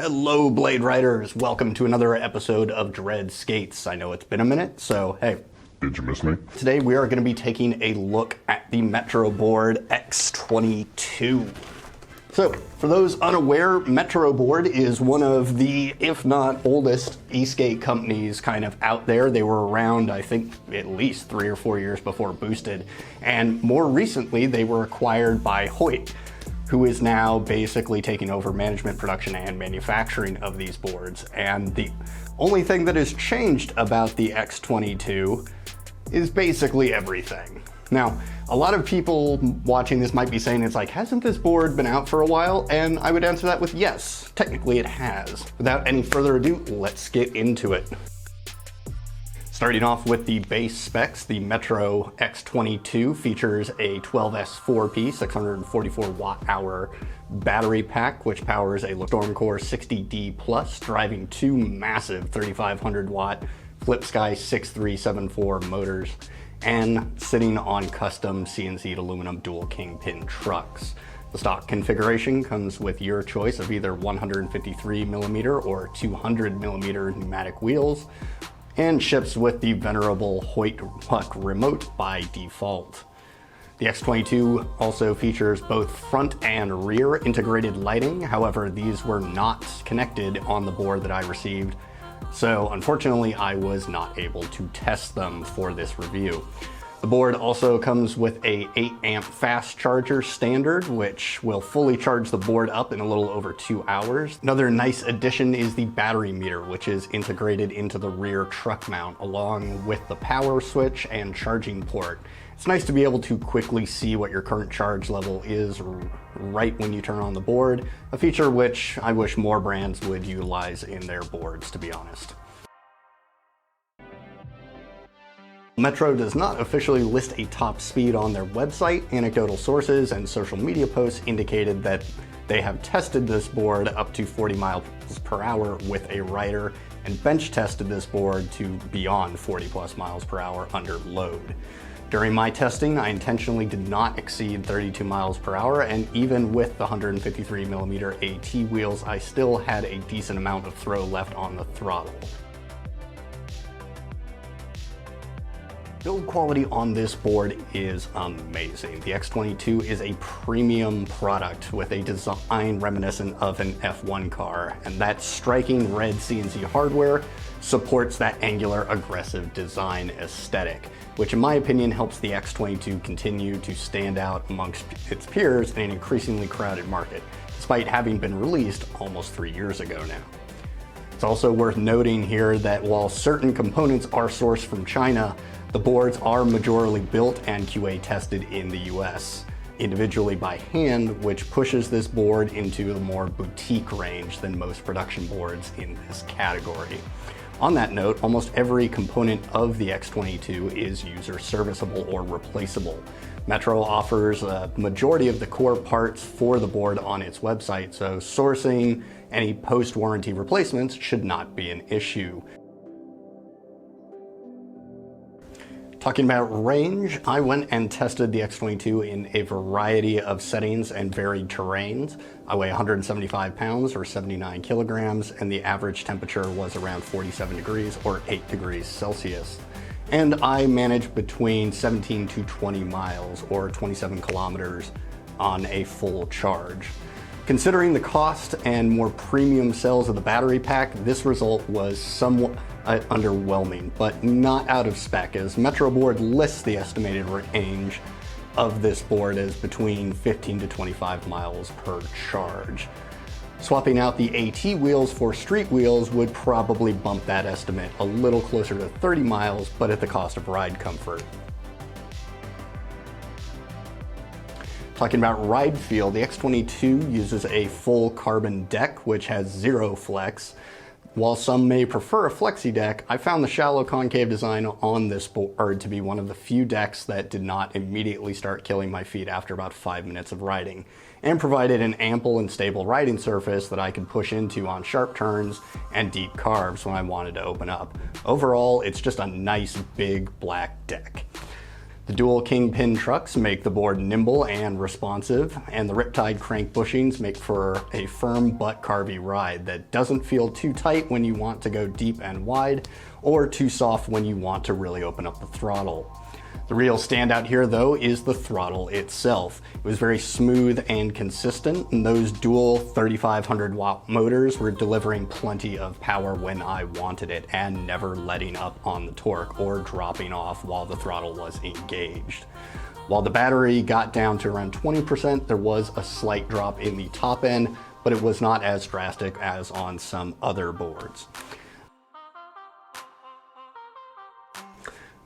Hello, Blade Riders! Welcome to another episode of Dread Skates. I know it's been a minute, so hey. Did you miss me? Today we are going to be taking a look at the Metroboard X22. So, for those unaware, Metroboard is one of the, if not oldest, e-skate companies kind of out there. They were around, I think, at least 3 or 4 years before Boosted. And more recently, they were acquired by Hoyt, who is now basically taking over management, production, and manufacturing of these boards. And the only thing that has changed about the X22 is basically everything. Now, a lot of people watching this might be saying, it's like, hasn't this board been out for a while? And I would answer that with yes, technically it has. Without any further ado, let's get into it. Starting off with the base specs, the Metro X22 features a 12S4P 644 watt-hour battery pack, which powers a Lacroix Stormcore 60D Plus, driving two massive 3500 watt FlipSky 6374 motors, and sitting on custom CNC'd aluminum dual kingpin trucks. The stock configuration comes with your choice of either 153mm or 200mm pneumatic wheels, and ships with the venerable Hoyt Puck remote by default. The X22 also features both front and rear integrated lighting. However, these were not connected on the board that I received, so unfortunately I was not able to test them for this review. The board also comes with a 8 amp fast charger standard, which will fully charge the board up in a little over 2 hours. Another nice addition is the battery meter, which is integrated into the rear truck mount along with the power switch and charging port. It's nice to be able to quickly see what your current charge level is right when you turn on the board, a feature which I wish more brands would utilize in their boards, to be honest. Metro does not officially list a top speed on their website. Anecdotal sources and social media posts indicated that they have tested this board up to 40 miles per hour with a rider and bench tested this board to beyond 40 plus miles per hour under load. During my testing, I intentionally did not exceed 32 miles per hour, and even with the 153mm AT wheels, I still had a decent amount of throw left on the throttle. Build quality on this board is amazing. The X22 is a premium product with a design reminiscent of an F1 car, and that striking red CNC hardware supports that angular, aggressive design aesthetic, which in my opinion helps the X22 continue to stand out amongst its peers in an increasingly crowded market, despite having been released almost 3 years ago now. It's also worth noting here that while certain components are sourced from China, the boards are majorly built and QA tested in the US, individually by hand, which pushes this board into the more boutique range than most production boards in this category. On that note, almost every component of the X22 is user serviceable or replaceable. Metro offers a majority of the core parts for the board on its website, so sourcing any post-warranty replacements should not be an issue. Talking about range, I went and tested the X22 in a variety of settings and varied terrains. I weigh 175 pounds or 79 kilograms, and the average temperature was around 47 degrees or 8 degrees Celsius. And I managed between 17 to 20 miles or 27 kilometers on a full charge. Considering the cost and more premium cells of the battery pack, this result was somewhat underwhelming, but not out of spec, as Metroboard lists the estimated range of this board as between 15 to 25 miles per charge. Swapping out the AT wheels for street wheels would probably bump that estimate a little closer to 30 miles, but at the cost of ride comfort. Talking about ride feel, the X22 uses a full carbon deck, which has zero flex. While some may prefer a flexi deck, I found the shallow concave design on this board to be one of the few decks that did not immediately start killing my feet after about 5 minutes of riding, and provided an ample and stable riding surface that I could push into on sharp turns and deep carves when I wanted to open up. Overall, it's just a nice big black deck. The dual kingpin trucks make the board nimble and responsive, and the riptide crank bushings make for a firm but carvy ride that doesn't feel too tight when you want to go deep and wide, or too soft when you want to really open up the throttle. The real standout here, though, is the throttle itself. It was very smooth and consistent, and those dual 3500 watt motors were delivering plenty of power when I wanted it and never letting up on the torque or dropping off while the throttle was engaged. While the battery got down to around 20%, there was a slight drop in the top end, but it was not as drastic as on some other boards.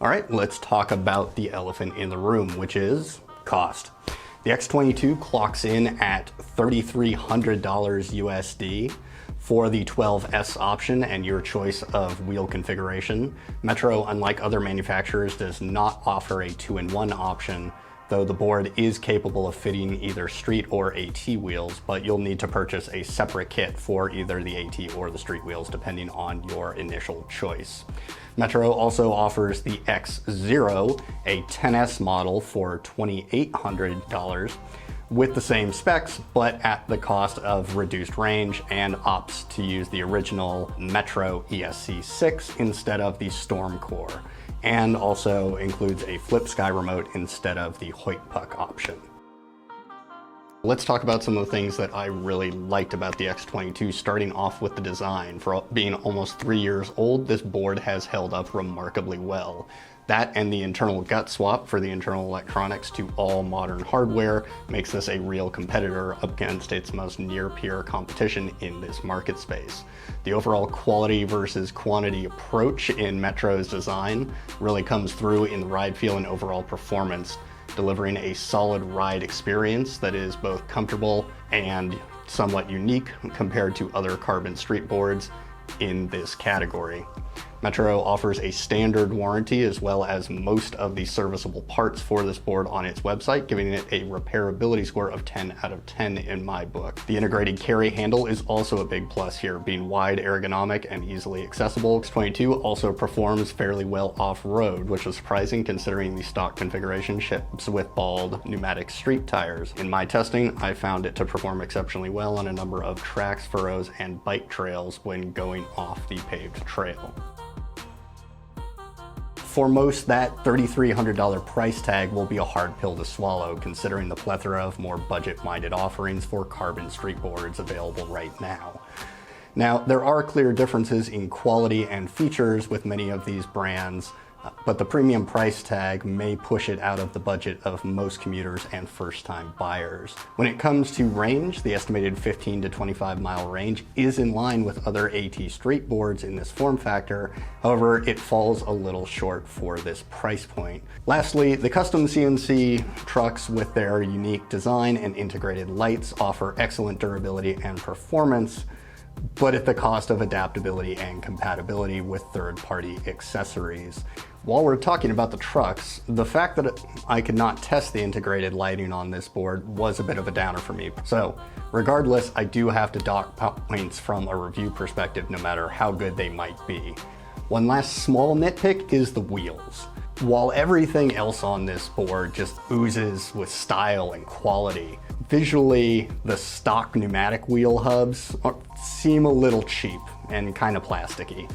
All right, let's talk about the elephant in the room, which is cost. The X22 clocks in at $3,300 USD for the 12S option and your choice of wheel configuration. Metro, unlike other manufacturers, does not offer a 2-in-1 option, though the board is capable of fitting either street or AT wheels, but you'll need to purchase a separate kit for either the AT or the street wheels, depending on your initial choice. Metro also offers the X0, a 10S model for $2,800 with the same specs, but at the cost of reduced range, and opts to use the original Metro ESC6 instead of the Stormcore, and also includes a flip sky remote instead of the Hoyt puck option. Let's talk about some of the things that I really liked about the X22, starting off with the design. For being almost 3 years old, this board has held up remarkably well. That and the internal gut swap for the internal electronics to all modern hardware makes this a real competitor against its most near-peer competition in this market space. The overall quality versus quantity approach in Metro's design really comes through in the ride feel and overall performance, delivering a solid ride experience that is both comfortable and somewhat unique compared to other carbon street boards in this category. Metro offers a standard warranty as well as most of the serviceable parts for this board on its website, giving it a repairability score of 10 out of 10 in my book. The integrated carry handle is also a big plus here, being wide, ergonomic, and easily accessible. X22 also performs fairly well off-road, which was surprising considering the stock configuration ships with bald pneumatic street tires. In my testing, I found it to perform exceptionally well on a number of tracks, furrows, and bike trails when going off the paved trail. For most, that $3,300 price tag will be a hard pill to swallow, considering the plethora of more budget-minded offerings for carbon street boards available right now. Now, there are clear differences in quality and features with many of these brands, but the premium price tag may push it out of the budget of most commuters and first-time buyers. When it comes to range, the estimated 15 to 25 mile range is in line with other AT street boards in this form factor. However, it falls a little short for this price point. Lastly, the custom CNC trucks with their unique design and integrated lights offer excellent durability and performance, but at the cost of adaptability and compatibility with third-party accessories. While we're talking about the trucks, the fact that I could not test the integrated lighting on this board was a bit of a downer for me. So regardless, I do have to dock points from a review perspective, no matter how good they might be. One last small nitpick is the wheels. While everything else on this board just oozes with style and quality, visually the stock pneumatic wheel hubs seem a little cheap and kind of plasticky.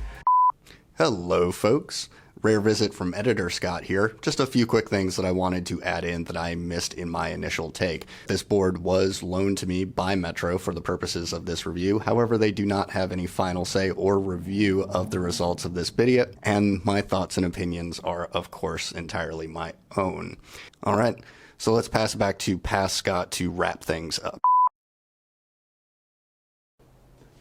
Hello folks, Rare Visit from Editor Scott here. Just a few quick things that I wanted to add in that I missed in my initial take. This board was loaned to me by Metro for the purposes of this review. However, they do not have any final say or review of the results of this video, and my thoughts and opinions are, of course, entirely my own. All right, so let's pass it back to Past Scott to wrap things up.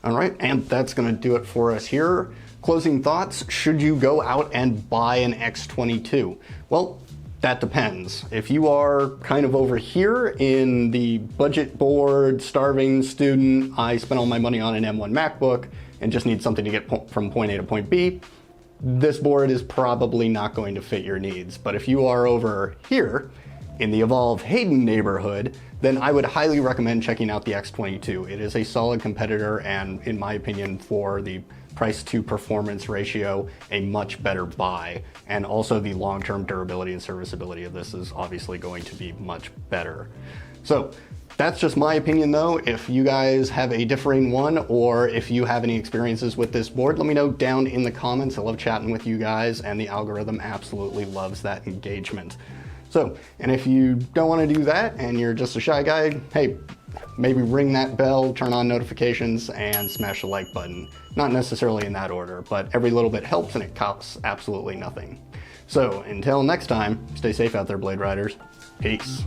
All right, and that's going to do it for us here. Closing thoughts, should you go out and buy an X22? Well, that depends. If you are kind of over here in the budget board, starving student, I spent all my money on an M1 MacBook and just need something to get from point A to point B, this board is probably not going to fit your needs. But if you are over here in the Evolve Hayden neighborhood, then I would highly recommend checking out the X22. It is a solid competitor and, in my opinion, for the price to performance ratio, a much better buy. And also the long-term durability and serviceability of this is obviously going to be much better. So that's just my opinion though. If you guys have a differing one, or if you have any experiences with this board, let me know down in the comments. I love chatting with you guys, and the algorithm absolutely loves that engagement. So, and if you don't want to do that and you're just a shy guy, hey, maybe ring that bell, turn on notifications, and smash the like button. Not necessarily in that order, but every little bit helps and it costs absolutely nothing. So until next time, stay safe out there, Blade Riders. Peace.